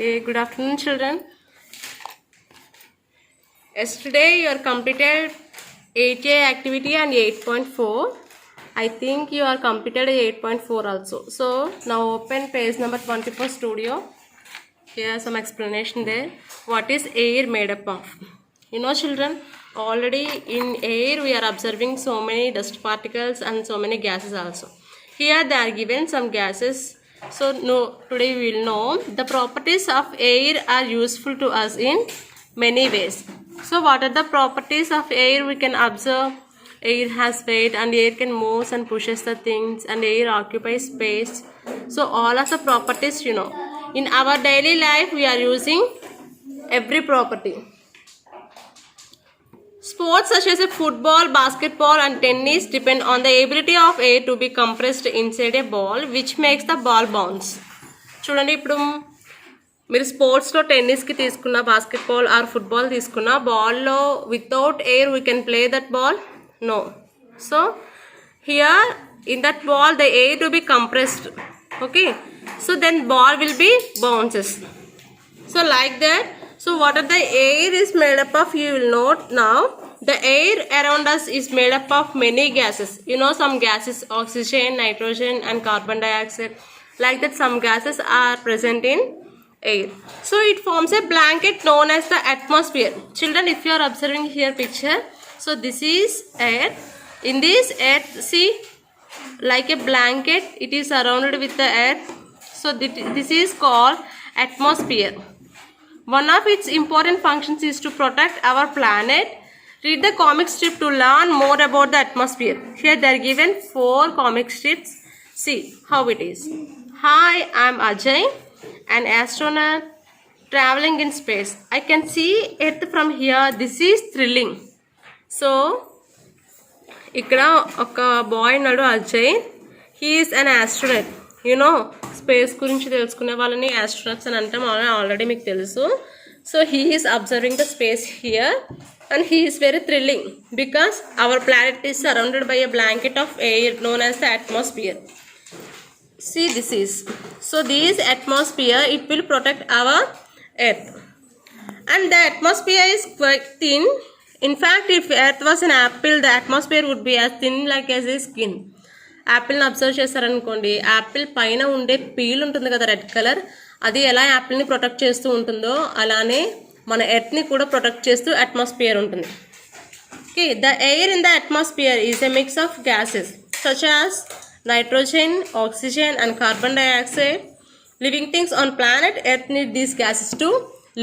Okay, good afternoon, children. Yesterday you are completed 8A activity and 8.4. I think you are completed 8.4 also. So now open page number 24 studio. Here some explanation there. What is air made up of? You know, children, already in air we are observing so many dust particles and so many gases also. Here they are given some gases. So today we will know the properties of air are useful to us in many ways. So what are the properties of air we can observe? Air has weight and air can move and pushes the things and air occupies space. So all of the properties you know. In our daily life we are using every property. Sports such as football, basketball and tennis depend on the ability of air to be compressed inside a ball which makes the ball bounce. చూడండి ఇప్పుడు మీరు స్పోర్ట్స్లో టెన్నిస్కి తీసుకున్న basketball or football తీసుకున్న బాల్లో without air we can play that ball no. So here in that ball the air to be compressed. Okay, so then ball will be bounces. So like that. So what are the air is made up of, you will note now. The air around us is made up of many gases. You know some gases, oxygen, nitrogen and carbon dioxide. Like that some gases are present in air. So it forms a blanket known as the atmosphere. Children, if you are observing here picture, so this is air. In this air, see, like a blanket, it is surrounded with the air. So this is called atmosphere. One of its important functions is to protect our planet. Read the comic strip to learn more about the atmosphere. Here they are given 4 comic strips. See how it is. Hi, I am Ajay, an astronaut traveling in space. I can see Earth from here. This is thrilling. So ఇక్కడ ఒక bye ఉన్నాడు Ajay. He is an astronaut. You know space గురించి తెలుసుకునే వాళ్ళని astronauts అని అంటాం, already మీకు తెలుసు. So he is observing the space here and he is very thrilling because our planet is surrounded by a blanket of air known as the atmosphere. See this is. So this atmosphere, it will protect our earth. And the atmosphere is quite thin. In fact, if earth was an apple, the atmosphere would be as thin like as a skin. యాపిల్ని observe చేస్తారనుకోండి, apple పైన ఉండే peel ఉంటుంది కదా red colour, అది ఎలా యాపిల్ని protect చేస్తూ ఉంటుందో అలానే మన ఎర్త్ని కూడా ప్రొటెక్ట్ చేస్తూ అట్మాస్ఫియర్ ఉంటుంది. Okay, the air in the atmosphere is a mix of gases such as nitrogen, oxygen and carbon dioxide. Living things on planet earth need these gases to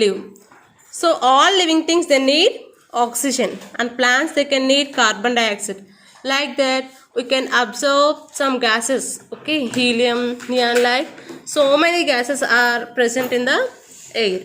live. So all living things, they need oxygen, and plants, they can need carbon dioxide. Like that we can absorb some gases. Okay, helium, neon light, so many gases are present in the air,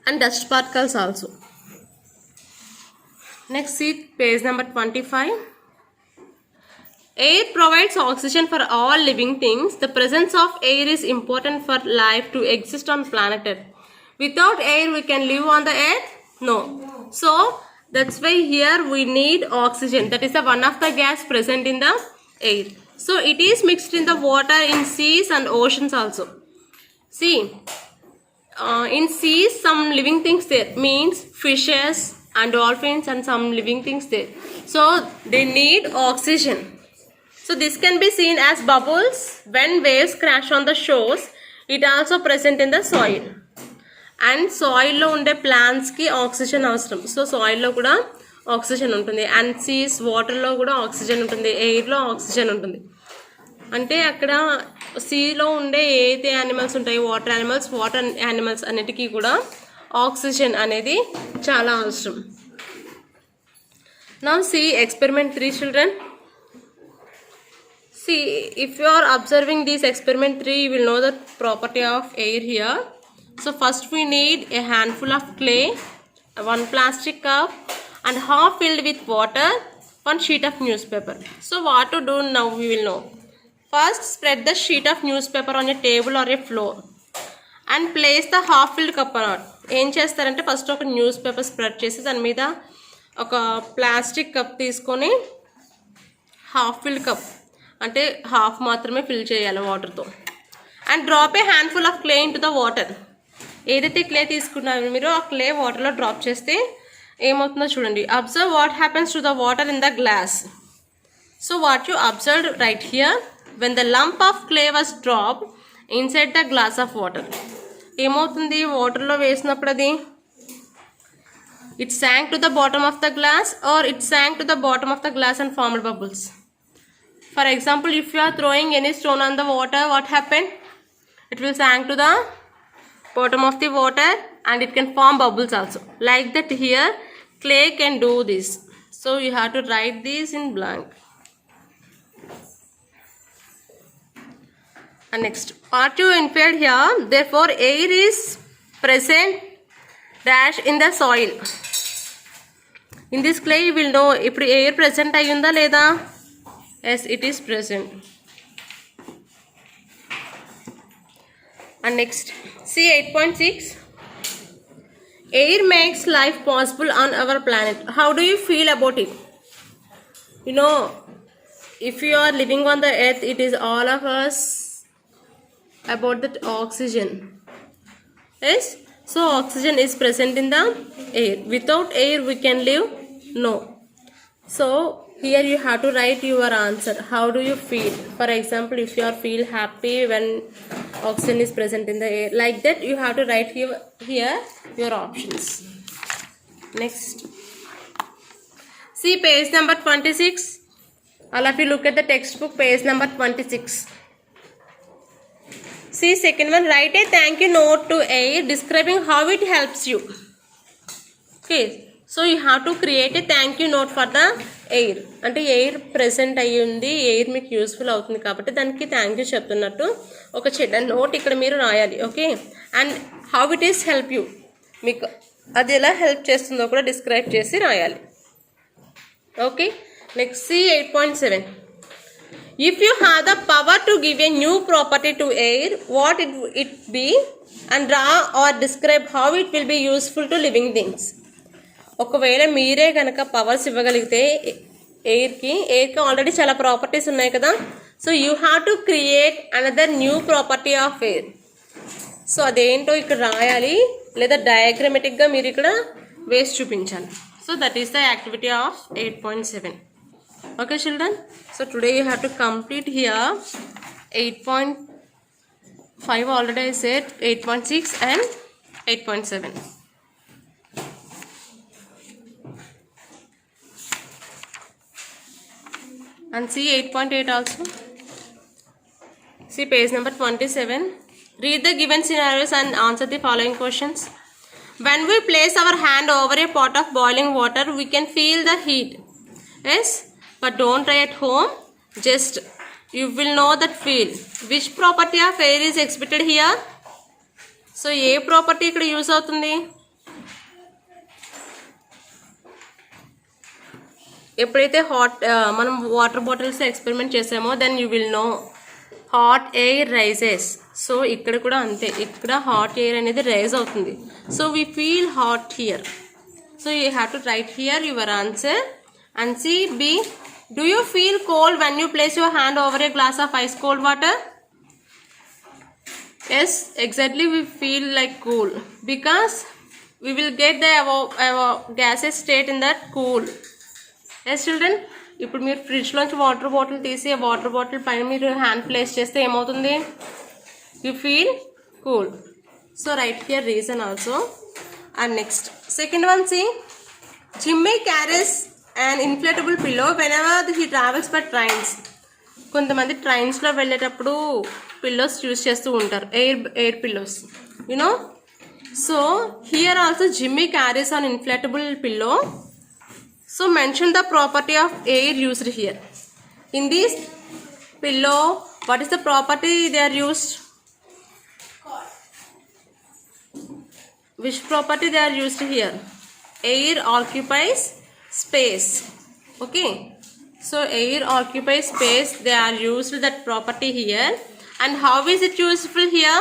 and dust particles also. Next, see page number 25. Air provides oxygen for all living things. The presence of air is important for life to exist on planet Earth. Without air, we can live on the earth? No. So that's why here we need oxygen. That is the one of the gas present in the air. So it is mixed in the water in seas and oceans also. See, in seas some living things there, means fishes and dolphins and some living things there. So they need oxygen. So this can be seen as bubbles when waves crash on the shores. It also present in the soil. And soil lo unde plants ki oxygen avasaram. So soil lo kuda oxygen untundi, and seas water lo kuda oxygen untundi, air lo oxygen untundi. అంటే అక్కడ సీలో ఉండే ఏదైతే animals ఉంటాయి, water animals అన్నిటికీ కూడా oxygen అనేది చాలా అవసరం. Now see experiment 3, children. See, if you are observing this experiment 3, you will know the property of air here. So first we need a handful of clay, 1 plastic cup and half filled with water, 1 sheet of newspaper. So what to do now we will know. First spread the sheet of newspaper on a table or a floor and place the half filled cup on it. ఏం చేస్తారంటే first ఒక news paper spread చేసి దాని మీద ఒక plastic cup తీసుకొని half field cup అంటే half మాత్రమే ఫిల్ చేయాలి వాటర్తో, and drop A handful of clay in to the water. ఏదైతే క్లే తీసుకున్నారో మీరు ఆ క్లే వాటర్లో డ్రాప్ చేస్తే ఏమవుతుందో చూడండి. Observe what happens to the water in the glass. So what you observe right here, when the lump of clay was drop inside the glass of water, ఏమవుతుంది వాటర్లో వేసినప్పుడు అది it sank to the bottom of the glass or it sank to the bottom of the glass and formed bubbles. For example, if you are throwing any stone on the water, what happened? It will sank to the bottom of the water and it can form bubbles also. Like that here, clay can do this. So you have to write this in blank. And next, part you inferred here, therefore air is present dash in the soil. In this clay you will know ఇప్పుడు air present అయ్యిందా లేదా. Yes, it is present. And next, see 8.6, air makes life possible on our planet. How do you feel about it? You know, if you are living on the earth, it is all of us about that oxygen. Yes, so oxygen is present in the air. Without air we can live? No. So here you have to write your answer. How do you feel? For example, if you are feel happy when oxygen is present in the air, like that you have to write here your options. Next, see page number 26. All of you look at the textbook, page number 26. See second one, write a thank you note to air describing how it helps you. Okay, so you have to create a thank you note for the air. అంటే air present అయ్యి ఉంది, air మీకు useful అవుతుంది కాబట్టి దానికి thank you చెప్తున్నట్టు ఒక చిన్న నోట్ ఇక్కడ మీరు రాయాలి. Okay, and how it is help you, మీకు అది ఎలా హెల్ప్ చేస్తుందో కూడా డిస్క్రైబ్ చేసి రాయాలి. Okay, next C 8.7, if you have the power to give a new property to air, what it be, and draw or describe how it will be useful to living things. ఒకవేళ మీరే కనుక powers ఇవ్వగలిగితే ఎయిర్కి already చాలా properties ఉన్నాయి కదా, so you have to create another new property of air. So అదేంటో ఇక్కడ రాయాలి లేదా డయాగ్రమెటిక్గా మీరు ఇక్కడ వేసి చూపించాలి. So that is the activity of 8.7. Okay children, so today you have to complete here 8.5 already I said, 8.6 and 8.7. And see 8.8 also. See page number 27. Read the given scenarios and answer the following questions. When we place our hand over a pot of boiling water, we can feel the heat. Yes, but don't try at home, just you will know that feel. Which property of air is exhibited here? So ఏ property ఇక్కడ use అవుతుంది? ఎప్పుడైతే మనం water bottles experiment చేసామో then you will know hot air rises. So ఇక్కడ కూడా అంతే, ఇక్కడ హాట్ ఎయిర్ అనేది రైజ్ అవుతుంది. So we feel hot here. So you have to write here your answer. And see B, do you feel cold when you place your hand over a glass of ice cold water? Yes, exactly, we feel like cool because we will get the gaseous state in that cool. Yes children, ఇప్పుడు మీరు ఫ్రిడ్జ్లోంచి water bottle తీసి ఆ water bottle పైన మీరు hand place చేస్తే ఏమవుతుంది? You feel cool. So write here reason also. And next second one, C Jimmy carries an inflatable pillow whenever he travels by trains. కొంతమంది ట్రైన్స్లో వెళ్ళేటప్పుడు పిల్లోస్ యూజ్ చేస్తూ ఉంటారు, air pillows, you know. So here also Jimmy carries an inflatable pillow. So mention the property of air used here. In this pillow what is the property they are used? Which property they are used here? Air occupies space. Okay, so air occupies space, they are used that property here. And how is it useful here?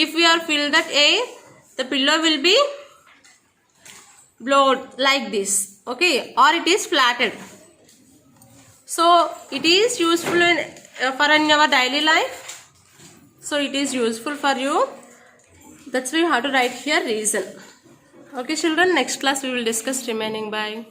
If we are filled that air, the pillow will be blown like this, okay, or it is flattened. So it is useful for in our daily life. So it is useful for you. That's why you have to write here reason. Okay children, next class we will discuss remaining. Bye.